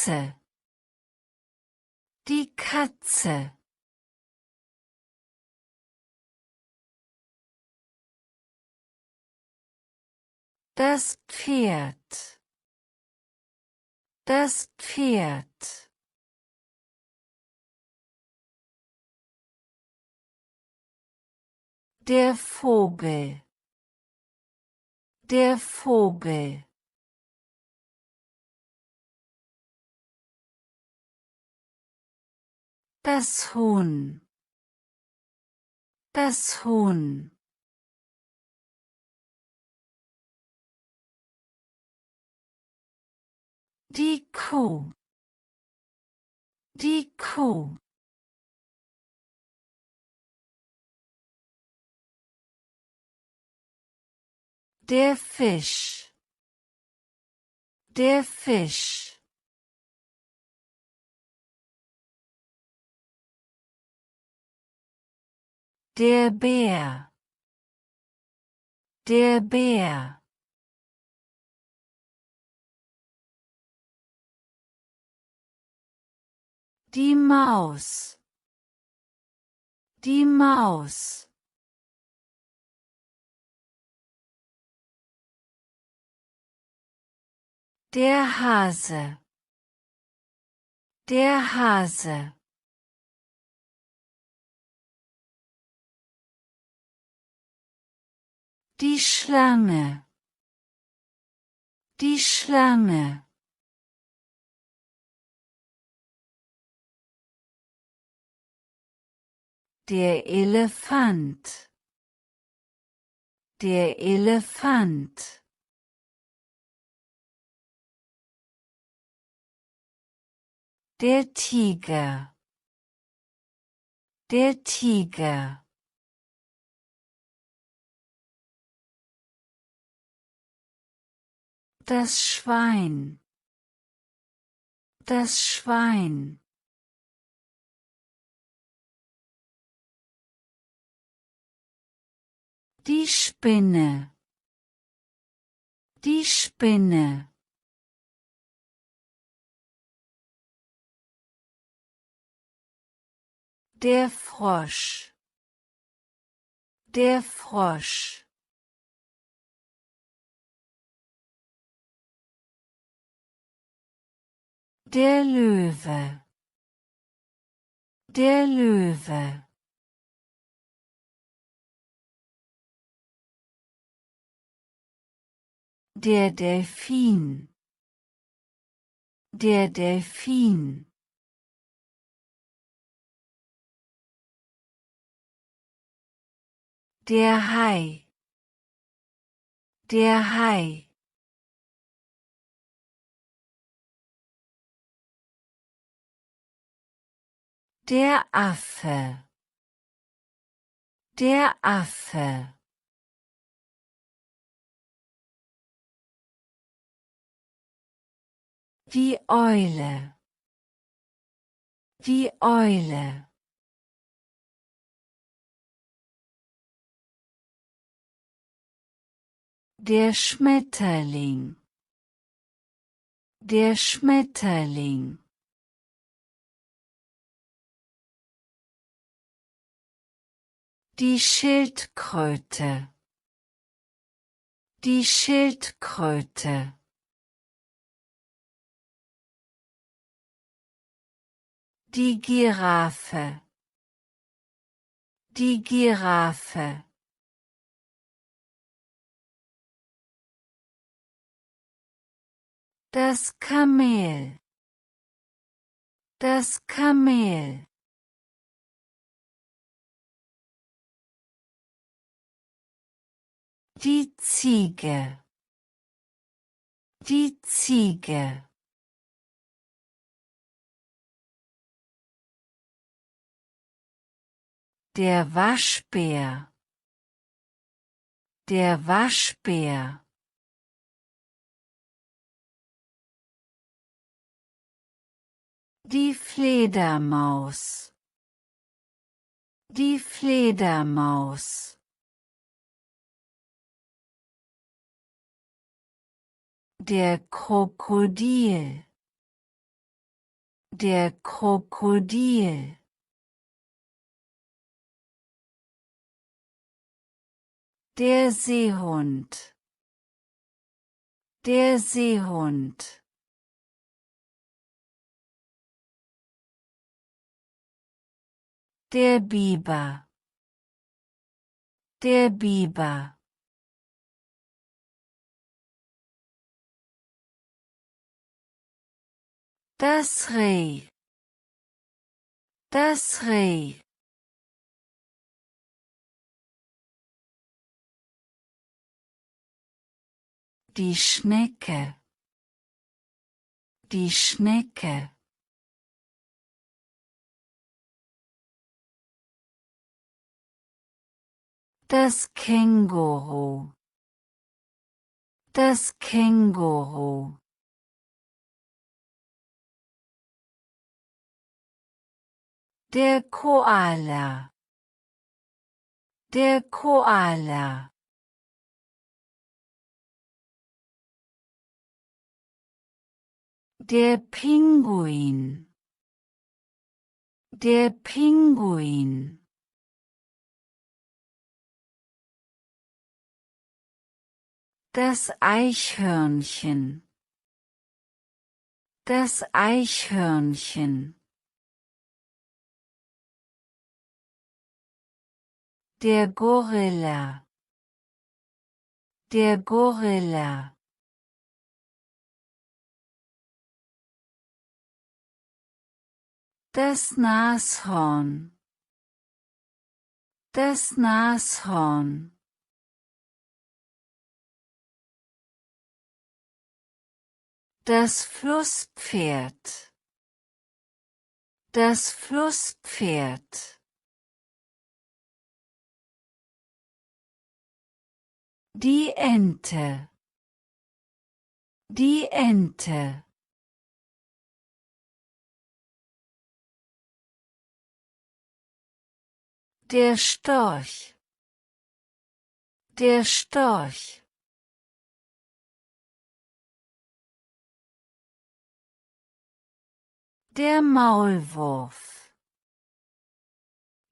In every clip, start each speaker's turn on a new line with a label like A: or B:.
A: Katze. Die Katze. Das Pferd. Das Pferd. Der Vogel. Der Vogel. Das Huhn. Das Huhn. Die Kuh. Die Kuh. Der Fisch. Der Fisch. Der Bär. Der Bär. Die Maus. Die Maus. Der Hase. Der Hase. Die Schlange. Die Schlange. Der Elefant. Der Elefant. Der Tiger. Der Tiger. Das Schwein. Das Schwein. Die Spinne. Die Spinne. Der Frosch. Der Frosch. Der Löwe. Der Löwe. Der Delfin. Der Delfin. Der Hai. Der Hai. Der Affe. Der Affe. Die Eule. Die Eule. Der Schmetterling. Der Schmetterling. Die Schildkröte. Die Schildkröte. Die Giraffe. Die Giraffe. Das Kamel. Das Kamel. Die Ziege. Die Ziege. Der Waschbär. Der Waschbär. Die Fledermaus. Die Fledermaus. Der Krokodil. Der Krokodil. Der Seehund. Der Seehund. Der Biber. Der Biber. Das Reh. Das Reh. Die Schnecke. Die Schnecke. Das Känguru. Das Känguru. Der Koala. Der Koala. Der Pinguin. Der Pinguin. Das Eichhörnchen. Das Eichhörnchen. Der Gorilla. Der Gorilla. Das Nashorn. Das Nashorn. Das Flusspferd. Das Flusspferd. Die Ente. Die Ente. Der Storch. Der Storch. Der Maulwurf.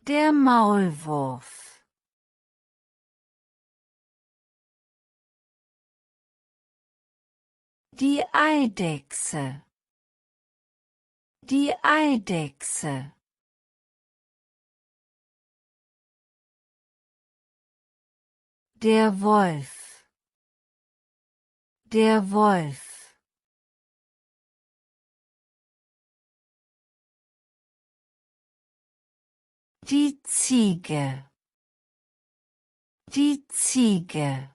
A: Der Maulwurf. Die Eidechse. Die Eidechse. Der Wolf. Der Wolf. Die Ziege. Die Ziege.